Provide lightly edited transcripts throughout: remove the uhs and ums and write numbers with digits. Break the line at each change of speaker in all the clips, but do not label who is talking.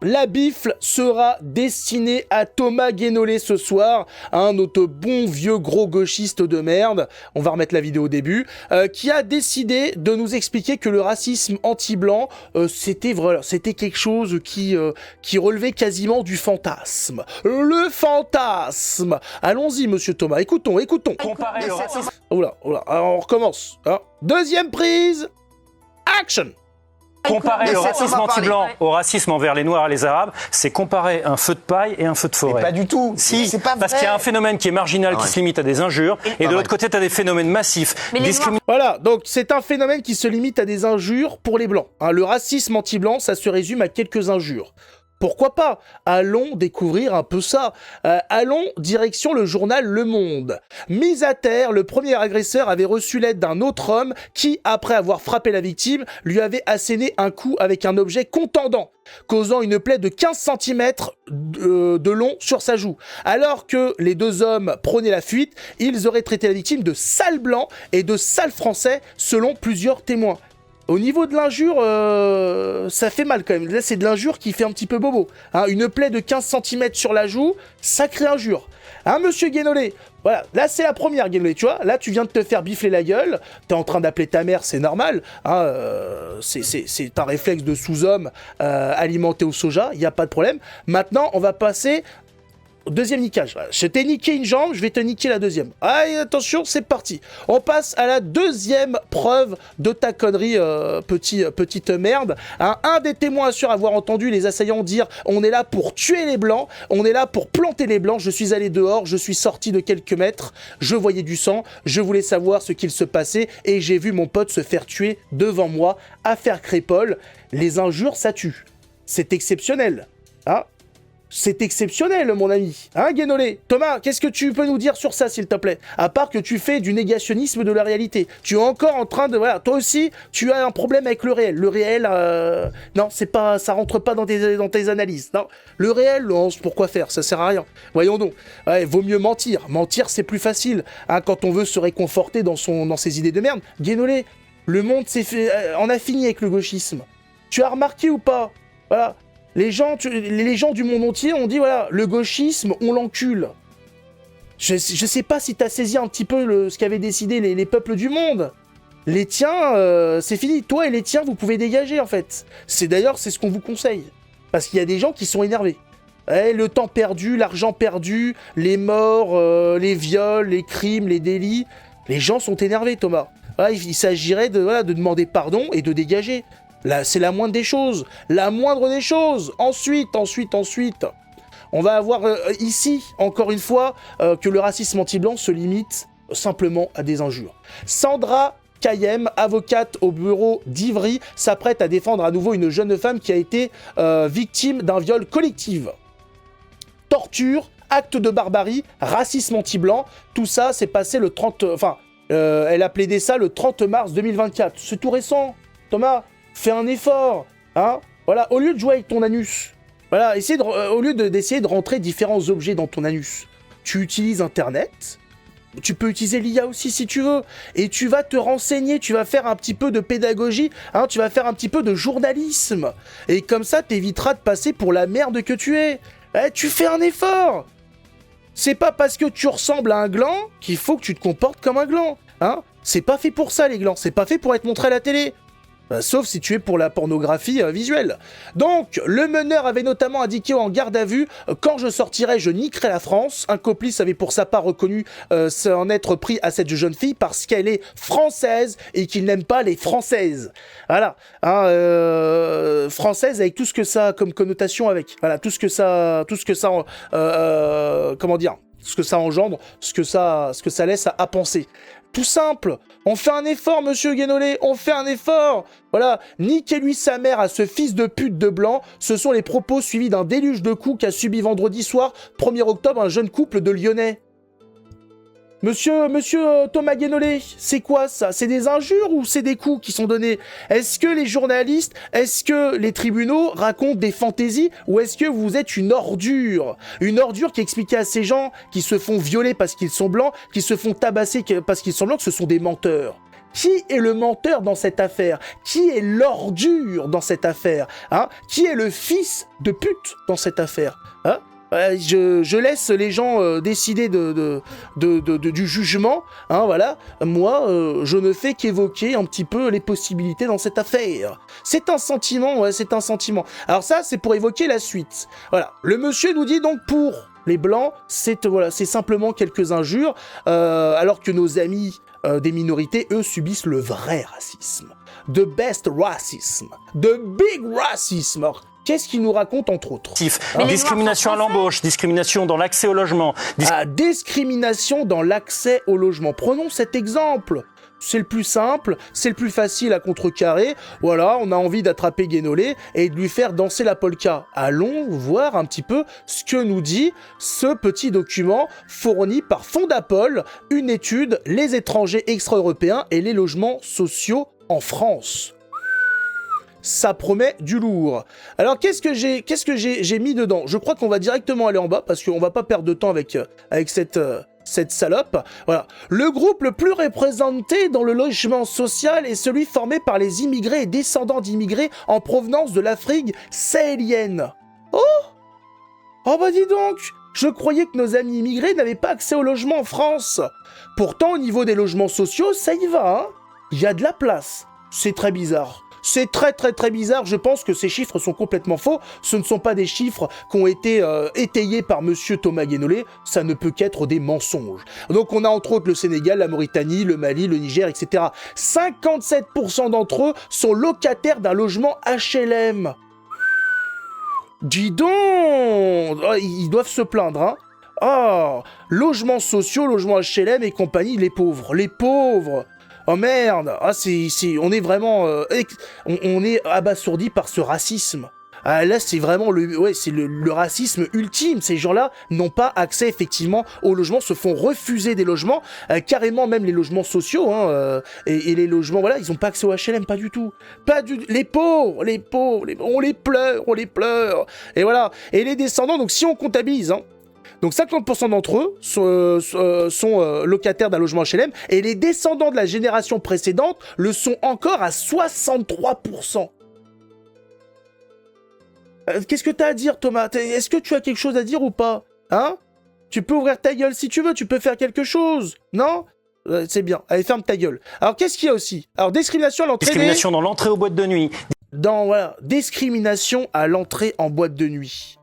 la bifle sera destinée à Thomas Guénolé ce soir, notre bon vieux gros gauchiste de merde, on va remettre la vidéo au début, qui a décidé de nous expliquer que le racisme anti-blanc, c'était quelque chose qui relevait quasiment du fantasme. Le fantasme. Allons-y, monsieur Thomas, écoutons.
Comparé au racisme...
Oula, alors on recommence. Deuxième prise, action.
Comparer le racisme anti-blanc au racisme envers les Noirs et les Arabes, c'est comparer un feu de paille et un feu de forêt.
Mais pas du tout.
Si,
c'est pas
parce
vrai.
qu'il y a un phénomène qui est marginal, qui se limite à des injures, et de l'autre côté, tu as des phénomènes massifs.
Voilà, donc c'est un phénomène qui se limite à des injures pour les Blancs. Le racisme anti-blanc, ça se résume à quelques injures. Pourquoi pas? Allons découvrir un peu ça. Allons direction le journal Le Monde. Mis à terre, le premier agresseur avait reçu l'aide d'un autre homme qui, après avoir frappé la victime, lui avait asséné un coup avec un objet contendant, causant une plaie de 15 cm de long sur sa joue. Alors que les deux hommes prenaient la fuite, ils auraient traité la victime de sale blanc et de sale français, selon plusieurs témoins. Au niveau de l'injure, ça fait mal quand même. Là, c'est de l'injure qui fait un petit peu bobo. Une plaie de 15 cm sur la joue, sacrée injure. Monsieur Guénolé, voilà, là c'est la première Guénolé, tu vois. Là, tu viens de te faire bifler la gueule, t'es en train d'appeler ta mère, c'est normal. C'est un réflexe de sous-homme alimenté au soja, il n'y a pas de problème. Maintenant, on va passer... Deuxième niquage. Je t'ai niqué une jambe, je vais te niquer la deuxième. Allez, attention, c'est parti. On passe à la deuxième preuve de ta connerie, petite merde. Un des témoins assure avoir entendu les assaillants dire « On est là pour tuer les blancs, on est là pour planter les blancs, je suis allé dehors, je suis sorti de quelques mètres, je voyais du sang, je voulais savoir ce qu'il se passait et j'ai vu mon pote se faire tuer devant moi, affaire Crépol. Les injures, ça tue. C'est exceptionnel. C'est exceptionnel, mon ami. Guénolé? Thomas, qu'est-ce que tu peux nous dire sur ça, s'il te plaît? À part que tu fais du négationnisme de la réalité. Tu es encore en train de... Voilà, toi aussi, tu as un problème avec le réel. Le réel, non, c'est pas... Ça rentre pas dans tes analyses. Non, le réel, non, pourquoi faire? Ça sert à rien. Voyons donc. Ouais, vaut mieux mentir. Mentir, c'est plus facile. Quand on veut se réconforter dans ses idées de merde. Guénolé, le monde on a fini avec le gauchisme. Tu as remarqué ou pas? Voilà. Les gens du monde entier ont dit, voilà, le gauchisme, on l'encule. Je sais pas si t'as saisi un petit peu ce qu'avaient décidé les peuples du monde. Les tiens, c'est fini. Toi et les tiens, vous pouvez dégager, en fait. D'ailleurs, c'est ce qu'on vous conseille. Parce qu'il y a des gens qui sont énervés. Le temps perdu, l'argent perdu, les morts, les viols, les crimes, les délits. Les gens sont énervés, Thomas. Voilà, il s'agirait de demander pardon et de dégager. Là, c'est la moindre des choses. La moindre des choses. Ensuite. On va avoir ici, encore une fois, que le racisme anti-blanc se limite simplement à des injures. Sandra Kayem, avocate au bureau d'Ivry, s'apprête à défendre à nouveau une jeune femme qui a été victime d'un viol collectif. Torture, acte de barbarie, racisme anti-blanc, tout ça s'est passé le 30... elle a plaidé ça le 30 mars 2024. C'est tout récent, Thomas. Fais un effort, Voilà, au lieu de jouer avec ton anus, voilà, au lieu d'essayer de rentrer différents objets dans ton anus, tu utilises Internet, tu peux utiliser l'IA aussi si tu veux, et tu vas te renseigner, tu vas faire un petit peu de pédagogie, tu vas faire un petit peu de journalisme, et comme ça, t'éviteras de passer pour la merde que tu es. Tu fais un effort. C'est pas parce que tu ressembles à un gland qu'il faut que tu te comportes comme un gland, C'est pas fait pour ça, les glands, c'est pas fait pour être montré à la télé. Sauf si tu es pour la pornographie visuelle. Donc, le meneur avait notamment indiqué en garde à vue « Quand je sortirai, je niquerai la France ». Un complice avait pour sa part reconnu s'en être pris à cette jeune fille parce qu'elle est française et qu'il n'aime pas les françaises. Voilà. Française avec tout ce que ça a comme connotation avec. Voilà, tout ce que ça engendre, ce que ça laisse à penser. Tout simple, on fait un effort, monsieur Guénolé, on fait un effort. Voilà, niquez-lui sa mère à ce fils de pute de blanc. Ce sont les propos suivis d'un déluge de coups qu'a subi vendredi soir, 1er octobre, un jeune couple de Lyonnais. Monsieur Thomas Guénolé, c'est quoi ça? C'est des injures ou c'est des coups qui sont donnés? Est-ce que les journalistes, est-ce que les tribunaux racontent des fantaisies ou est-ce que vous êtes une ordure? Une ordure qui expliquait à ces gens qui se font violer parce qu'ils sont blancs, qui se font tabasser parce qu'ils sont blancs, que ce sont des menteurs. Qui est le menteur dans cette affaire? Qui est l'ordure dans cette affaire, hein? Qui est le fils de pute dans cette affaire, hein? Je laisse les gens décider du jugement, hein, voilà. Moi, je ne fais qu'évoquer un petit peu les possibilités dans cette affaire. C'est un sentiment, ouais, c'est un sentiment. Alors ça, c'est pour évoquer la suite. Voilà, le monsieur nous dit donc pour les Blancs, c'est simplement quelques injures, alors que nos amis des minorités, eux, subissent le vrai racisme. The best racism. The big racism. Alors, qu'est-ce qu'il nous raconte, entre autres?
Discrimination à l'embauche, discrimination dans l'accès au logement.
Discrimination dans l'accès au logement. Prenons cet exemple. C'est le plus simple, c'est le plus facile à contrecarrer. Voilà, on a envie d'attraper Guénolé et de lui faire danser la polka. Allons voir un petit peu ce que nous dit ce petit document fourni par Fondapol, une étude, les étrangers extra-européens et les logements sociaux en France. Ça promet du lourd. Alors, qu'est-ce que j'ai mis dedans? Je crois qu'on va directement aller en bas, parce qu'on va pas perdre de temps avec cette salope. Voilà. Le groupe le plus représenté dans le logement social est celui formé par les immigrés et descendants d'immigrés en provenance de l'Afrique sahélienne. Oh! Oh bah dis donc! Je croyais que nos amis immigrés n'avaient pas accès au logement en France. Pourtant, au niveau des logements sociaux, ça y va, hein? Il y a de la place. C'est très bizarre. C'est très bizarre, je pense que ces chiffres sont complètement faux, ce ne sont pas des chiffres qui ont été étayés par monsieur Thomas Guénolé, ça ne peut qu'être des mensonges. Donc on a entre autres le Sénégal, la Mauritanie, le Mali, le Niger, etc. 57% d'entre eux sont locataires d'un logement HLM. Dis donc, oh, ils doivent se plaindre, hein. Oh, logements sociaux, logements HLM et compagnie, les pauvres. Oh merde, on est vraiment, on est abasourdi par ce racisme. Ah, là, c'est vraiment le racisme ultime. Ces gens-là n'ont pas accès effectivement aux logements, se font refuser des logements, carrément même les logements sociaux, hein, et les logements, voilà, ils n'ont pas accès au HLM, pas du tout. Les pauvres, on les pleure. Et voilà. Et les descendants, donc si on comptabilise, hein, donc 50% d'entre eux sont locataires d'un logement HLM et les descendants de la génération précédente le sont encore à 63%. Qu'est-ce que t'as à dire, Thomas? Est-ce que tu as quelque chose à dire ou pas? Hein? Tu peux ouvrir ta gueule si tu veux, tu peux faire quelque chose. Non? C'est bien. Allez, ferme ta gueule. Alors, qu'est-ce qu'il y a aussi? Alors, discrimination à l'entrée.
Discrimination dans l'entrée aux boîtes de nuit.
Discrimination à l'entrée en boîte de nuit.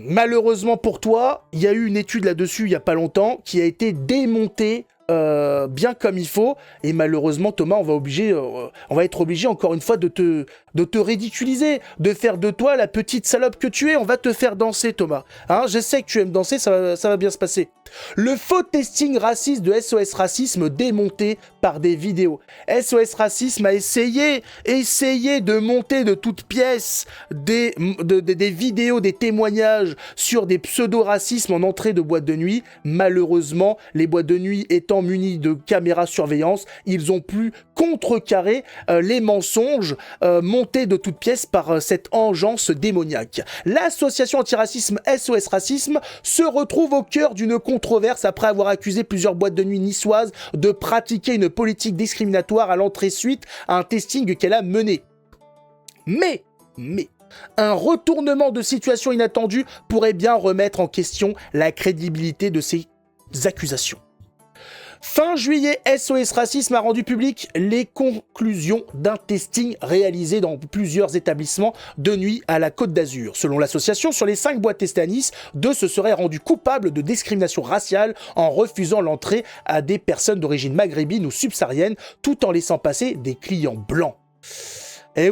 Malheureusement pour toi, il y a eu une étude là-dessus il y a pas longtemps qui a été démontée bien comme il faut, et malheureusement Thomas, on va être obligé encore une fois de te ridiculiser, de faire de toi la petite salope que tu es. On va te faire danser, Thomas, hein, je sais que tu aimes danser, ça va bien se passer. Le faux testing raciste de SOS Racisme démonté par des vidéos. SOS Racisme a essayé de monter de toutes pièces des vidéos, des témoignages sur des pseudo-racismes en entrée de boîtes de nuit. Malheureusement, les boîtes de nuit étant munies de caméras surveillance, ils ont pu contrecarrer les mensonges montés de toutes pièces par cette engeance démoniaque. L'association antiracisme SOS Racisme se retrouve au cœur d'une controverse après avoir accusé plusieurs boîtes de nuit niçoises de pratiquer une politique discriminatoire à l'entrée suite à un testing qu'elle a mené. Mais, un retournement de situation inattendu pourrait bien remettre en question la crédibilité de ces accusations. Fin juillet, SOS Racisme a rendu public les conclusions d'un testing réalisé dans plusieurs établissements de nuit à la Côte d'Azur. Selon l'association, sur les 5 boîtes testées à Nice, 2 se seraient rendus coupables de discrimination raciale en refusant l'entrée à des personnes d'origine maghrébine ou subsaharienne, tout en laissant passer des clients blancs. Eh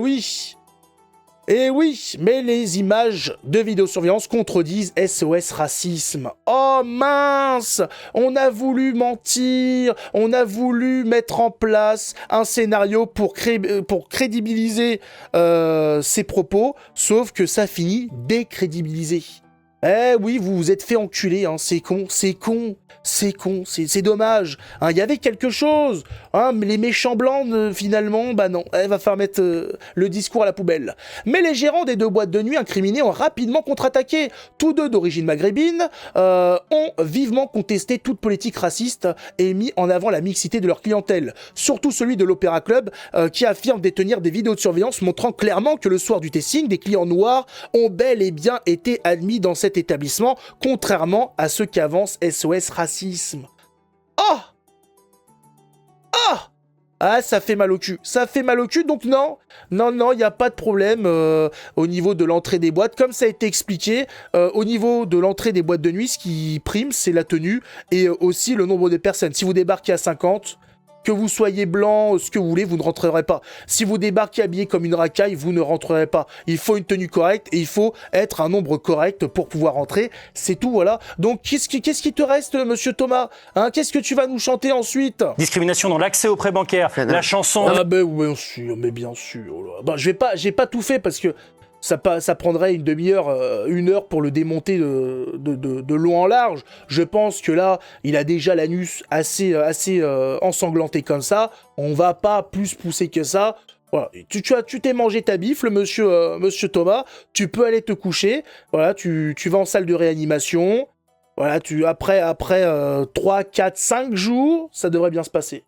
oui, mais les images de vidéosurveillance contredisent SOS Racisme. Oh mince! On a voulu mentir, on a voulu mettre en place un scénario pour crédibiliser ses propos, sauf que ça finit décrédibilisé. Eh oui, vous vous êtes fait enculer, hein, c'est con, c'est dommage. Hein, il y avait quelque chose, hein, mais les méchants blancs, finalement, bah non, elle va falloir mettre le discours à la poubelle. Mais les gérants des deux boîtes de nuit incriminés ont rapidement contre-attaqué. Tous deux d'origine maghrébine ont vivement contesté toute politique raciste et mis en avant la mixité de leur clientèle. Surtout celui de l'Opéra Club qui affirme détenir des vidéos de surveillance montrant clairement que le soir du testing, des clients noirs ont bel et bien été admis dans cet établissement, contrairement à ce qu'avance SOS Racisme. Ah Ah Ah, ça fait mal au cul. Ça fait mal au cul, donc non, il n'y a pas de problème au niveau de l'entrée des boîtes. Comme ça a été expliqué, au niveau de l'entrée des boîtes de nuit, ce qui prime, c'est la tenue et aussi le nombre de personnes. Si vous débarquez à 50... que vous soyez blanc, ce que vous voulez, vous ne rentrerez pas. Si vous débarquez habillé comme une racaille, vous ne rentrerez pas. Il faut une tenue correcte et il faut être un nombre correct pour pouvoir rentrer. C'est tout, voilà. Donc, qu'est-ce qui te reste, monsieur Thomas, hein? Qu'est-ce que tu vas nous chanter ensuite?
Discrimination dans l'accès aux prêts bancaires. La chanson...
Ah ben, mais bien sûr. Oh là. Bah, j'ai pas tout fait parce que ça prendrait une demi-heure, 1 heure pour le démonter de long en large. Je pense que là, il a déjà l'anus assez ensanglanté comme ça. On va pas plus pousser que ça. Voilà. Tu t'es mangé ta bifle, monsieur Thomas. Tu peux aller te coucher. Voilà, tu vas en salle de réanimation. Voilà, après 3, 4, 5 jours, ça devrait bien se passer.